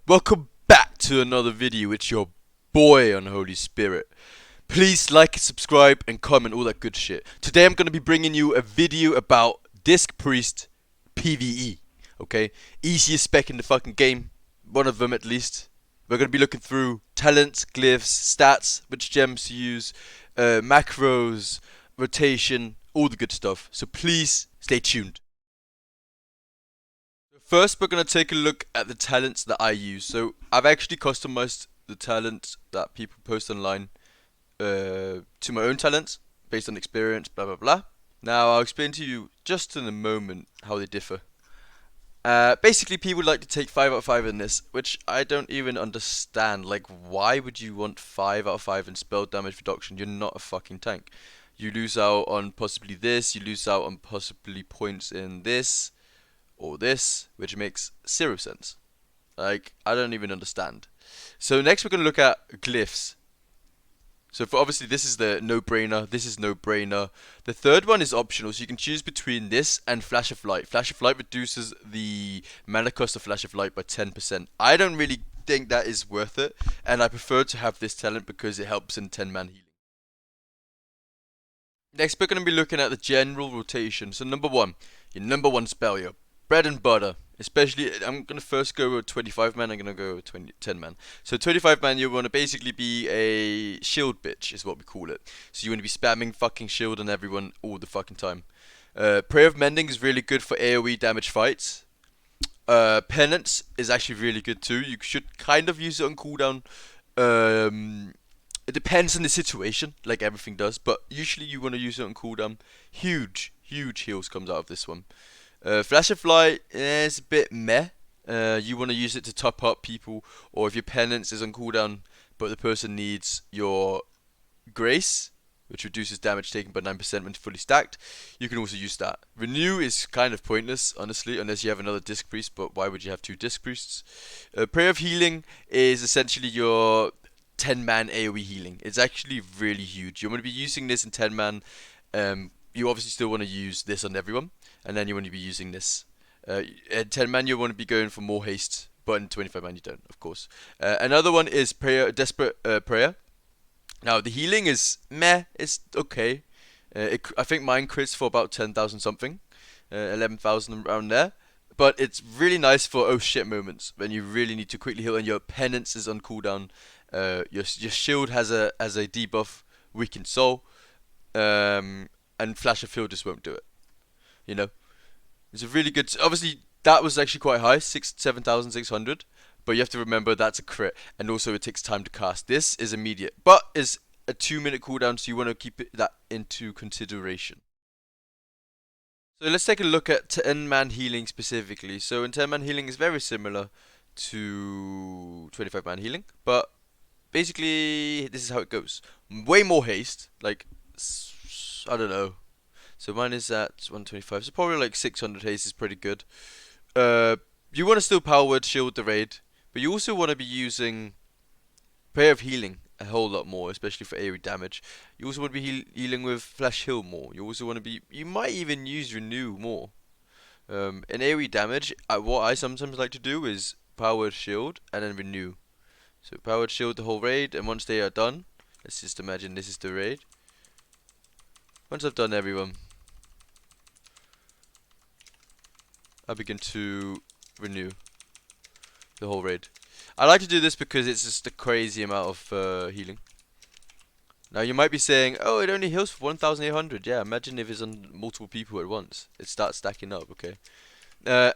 Welcome back to another video. It's your boy Unholy Spirit. Please like, subscribe, and comment, all that good shit. Today I'm going to be bringing you a video about Disc Priest PvE. Okay? Easiest spec in the fucking game. One of them at least. We're going to be looking through talents, glyphs, stats, which gems to use, macros, rotation, all the good stuff. So please stay tuned. First, we're going to take a look at the talents that I use. So, I've actually customized the talents that people post online to my own talents, based on experience, blah blah blah. Now, I'll explain to you just in a moment how they differ. Basically, people like to take 5 out of 5 in this, which I don't even understand. Like, why would you want 5 out of 5 in spell damage reduction? You're not a fucking tank. You lose out on possibly this, you lose out on possibly points in this or this, which makes zero sense. Like, I don't even understand. So next we're going to look at glyphs. So for obviously this is the no-brainer, this is no-brainer. The third one is optional, so you can choose between this and Flash of Light. Flash of Light reduces the mana cost of Flash of Light by 10%. I don't really think that is worth it, and I prefer to have this talent because it helps in 10-man healing. Next we're going to be looking at the general rotation. So number one, your number one spell, your bread and butter. Especially, I'm going to first go with 25 man, I'm going to go with 10 man. So 25 man, you want to basically be a shield bitch, is what we call it. So you want to be spamming fucking shield on everyone all the fucking time. Prayer of Mending is really good for AoE damage fights. Penance is actually really good too. You should kind of use it on cooldown. It depends on the situation, like everything does, but usually you want to use it on cooldown. Huge heals comes out of this one. Flash of Light is a bit meh. You want to use it to top up people, or if your penance is on cooldown, but the person needs your grace, which reduces damage taken by 9% when fully stacked, you can also use that. Renew is kind of pointless, honestly, unless you have another Disc Priest, but why would you have two Disc Priests? Prayer of Healing is essentially your 10-man AoE healing. It's actually really huge. You want to be using this in 10-man. You obviously still want to use this on everyone, and then you want to be using this. At 10 man, you want to be going for more haste, but in 25 man, you don't, of course. Another one is prayer, desperate prayer. Now the healing is meh, it's okay. I think mine crits for about 10,000 something, 11,000 around there. But it's really nice for oh shit moments when you really need to quickly heal and your penance is on cooldown. Your shield has a debuff, weakened soul. And Flash of Heal just won't do it. You know, it's a really good. Obviously, that was actually quite high, 7,600. But you have to remember that's a crit, and also it takes time to cast. This is immediate, but is a 2-minute cooldown, so you want to keep that into consideration. So let's take a look at 10-man healing specifically. So in 10-man healing is very similar to 25-man healing, but basically this is how it goes. Way more haste, like I don't know. So mine is at 125, so probably like 600 haste is pretty good. You want to still power word shield the raid, but you also want to be using Prayer of Healing a whole lot more, especially for AoE damage. You also want to be healing with Flash Heal more. You also want to be, you might even use Renew more. In AoE damage, what I sometimes like to do is power word shield and then Renew. So power word shield the whole raid, and once they are done, let's just imagine this is the raid. Once I've done everyone, I begin to renew the whole raid. I like to do this because it's just a crazy amount of healing. Now you might be saying, oh, it only heals for 1,800. Yeah, imagine if it's on multiple people at once. It starts stacking up, okay?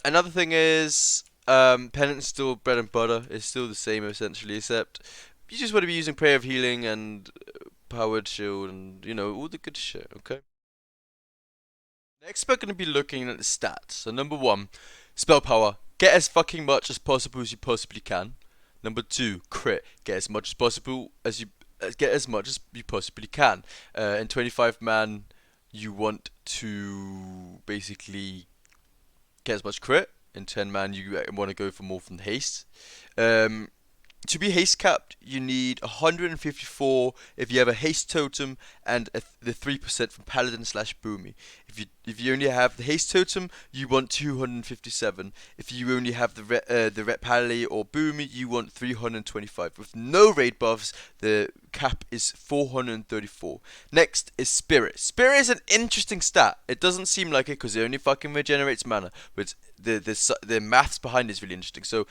Another thing is, penance still bread and butter. It's still the same essentially, except you just want to be using Prayer of Healing and Powered Shield and, you know, all the good shit, okay? Next, we're going to be looking at the stats. So, number one, Spellpower. Get as fucking much as possible as you possibly can. Number two, crit. Get as much as possible as you possibly can. In 25 man, you want to basically get as much crit. In 10 man, you want to go for more from the haste. To be haste capped, you need 154 if you have a haste totem and the 3% from paladin slash boomy. If you only have the haste totem, you want 257. If you only have the ret pally or boomy, you want 325. With no raid buffs, the cap is 434. Next is spirit. Spirit is an interesting stat. It doesn't seem like it because it only fucking regenerates mana, but the maths behind it is really interesting. So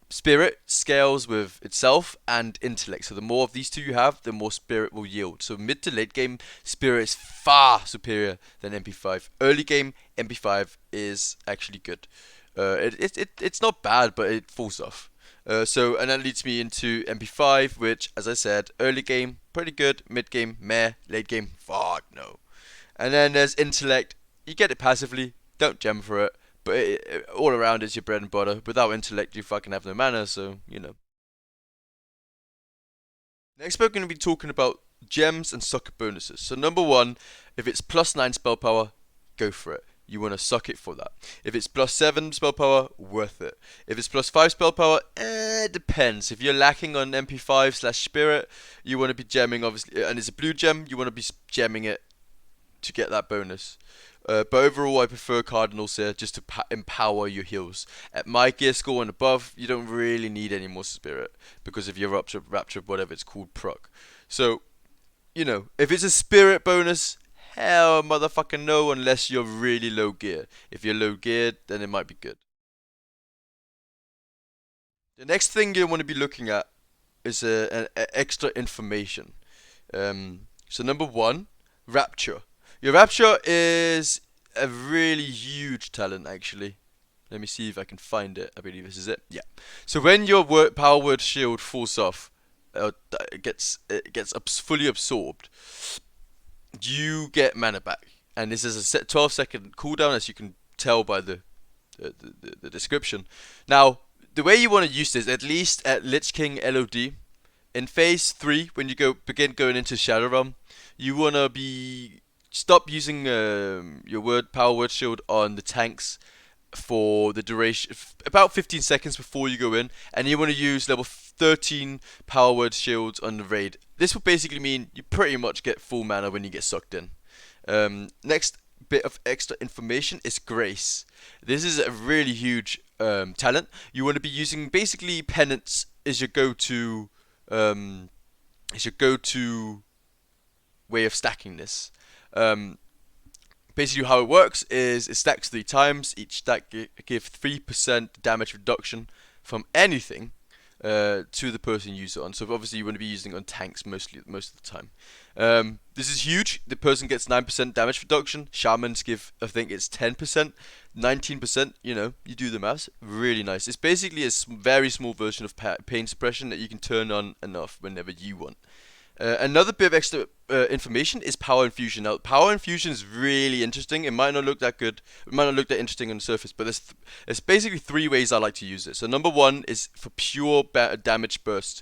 spirit scales with itself and intellect. So the more of these two you have, the more spirit will yield. So mid to late game, spirit is far superior than MP5. Early game, MP5 is actually good. It's not bad, but it falls off. And that leads me into MP5, which, as I said, early game, pretty good. Mid game, meh. Late game, fuck no. And then there's intellect. You get it passively, don't gem for it. But all around it's your bread and butter. Without intellect, you fucking have no mana, so, you know. Next, we're going to be talking about gems and socket bonuses. So, number one, if it's +9 spell power, go for it. You want to suck it for that. If it's +7 spell power, worth it. If it's +5 spell power, it depends. If you're lacking on MP5 slash spirit, you want to be gemming, obviously, and it's a blue gem, you want to be gemming it to get that bonus. But overall, I prefer Cardinals here just to empower your heals. At my gear score and above, you don't really need any more spirit because of your rapture, whatever it's called, proc. So, you know, if it's a spirit bonus, hell motherfucking no, unless you're really low gear. If you're low geared, then it might be good. The next thing you want to be looking at is extra information. So number one, rapture. Your rapture is a really huge talent, actually. Let me see if I can find it. I believe this is it. Yeah. So when your power word shield falls off, it gets fully absorbed, you get mana back. And this is a 12-second cooldown, as you can tell by the description. Now, the way you want to use this, at least at Lich King LOD, in phase 3, when you begin going into Shadow Realm, you want to stop using your power word shield on the tanks for the duration, about 15 seconds before you go in, and you want to use level 13 power word shields on the raid. This will basically mean you pretty much get full mana when you get sucked in. Next bit of extra information is Grace. This is a really huge talent. You want to be using basically Penance is your go-to way of stacking this. Basically how it works is it stacks 3 times. Each stack give 3% damage reduction from anything to the person you use it on. So obviously you want to be using it on tanks most of the time. This is huge. The person gets 9% damage reduction. Shamans give, I think it's 10%, 19%. You know, you do the maths. Really nice. It's basically a very small version of pain suppression that you can turn on and off whenever you want. Another bit of extra information is power infusion. Now, power infusion is really interesting. It might not look that good. It might not look that interesting on the surface, but there's basically 3 ways I like to use it. So number 1 is for pure damage burst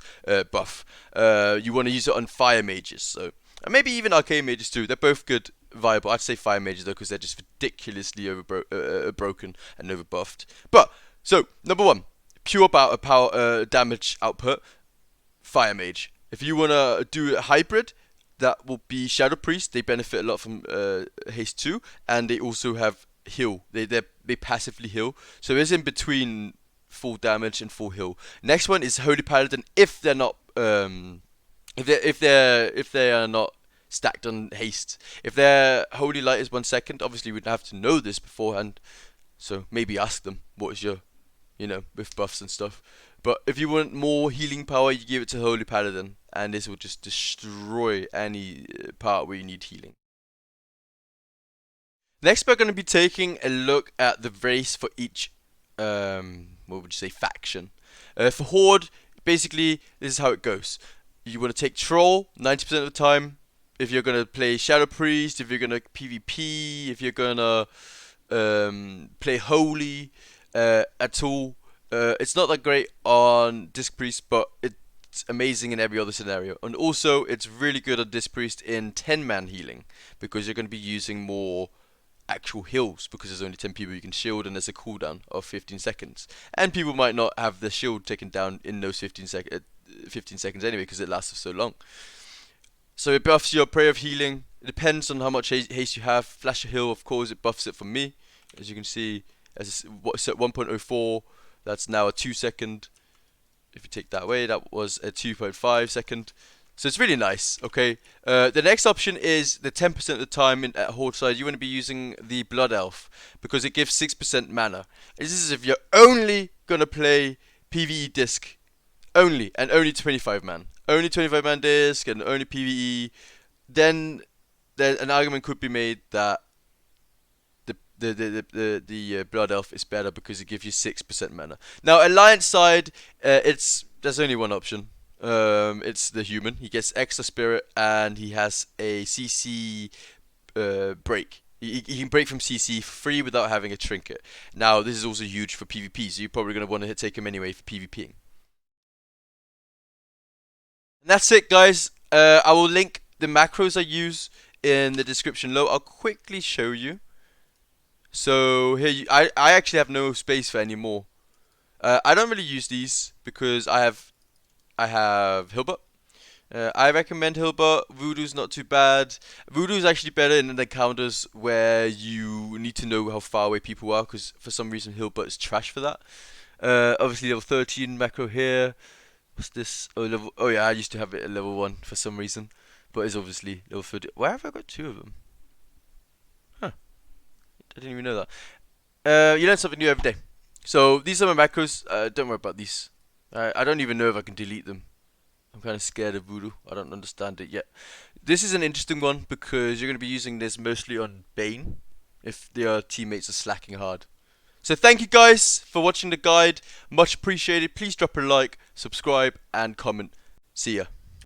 buff. You want to use it on fire mages, so and maybe even arcane mages too. They're both good, viable. I'd say fire mages though, because they're just ridiculously broken and overbuffed. But so number 1, pure power damage output, fire mage. If you want to do a hybrid, that will be Shadow Priest. They benefit a lot from haste 2, and they also have heal. They passively heal, so it's in between full damage and full heal. Next one is Holy Paladin. If they're not if they are not stacked on haste. If their Holy Light is 1 second, obviously we'd have to know this beforehand. So maybe ask them what is your, with buffs and stuff. But if you want more healing power, you give it to Holy Paladin, and this will just destroy any part where you need healing. Next, we're going to be taking a look at the race for each, faction. For Horde, basically, this is how it goes. You want to take Troll 90% of the time. If you're going to play Shadow Priest, if you're going to PvP, if you're going to play Holy at all. It's not that great on Disc Priest, but it's amazing in every other scenario. And also, it's really good on Disc Priest in 10-man healing, because you're going to be using more actual heals, because there's only 10 people you can shield, and there's a cooldown of 15 seconds. And people might not have the shield taken down in those 15 seconds. 15 seconds anyway because it lasts for so long. So it buffs your Prayer of Healing. It depends on how much haste you have. Flash Heal, of course, it buffs it for me. As you can see, as it's at 1.04, that's now a 2 second. If you take that away, that was a 2.5 second. So it's really nice, okay? The next option is the 10% of the time at Horde side, you want to be using the Blood Elf because it gives 6% mana. This is if you're only going to play PvE disc. Only, and only 25 man. Only 25 man disc and only PvE. Then an argument could be made that the Blood Elf is better because it gives you 6% mana. Now Alliance side, there's only one option. It's the human. He gets extra spirit and he has a CC break. He can break from CC free without having a trinket. Now this is also huge for PvP, so you're probably going to want to take him anyway for PvPing. And that's it, guys. I will link the macros I use in the description below. I'll quickly show you. So here, I actually have no space for any more. I don't really use these because I have Hilbert. I recommend Hilbert. Voodoo's not too bad. Voodoo's actually better in the encounters where you need to know how far away people are, because for some reason Hilbert is trash for that. Obviously level 13 macro here. What's this? Oh yeah, I used to have it at level 1 for some reason, but it's obviously level 30. Why have I got 2 of them? Huh. I didn't even know that. You learn something new every day. So these are my macros. Don't worry about these. I don't even know if I can delete them. I'm kind of scared of Voodoo. I don't understand it yet. This is an interesting one because you're going to be using this mostly on Bane if your teammates are slacking hard. So thank you guys for watching the guide. Much appreciated. Please drop a like, subscribe, and comment. See ya.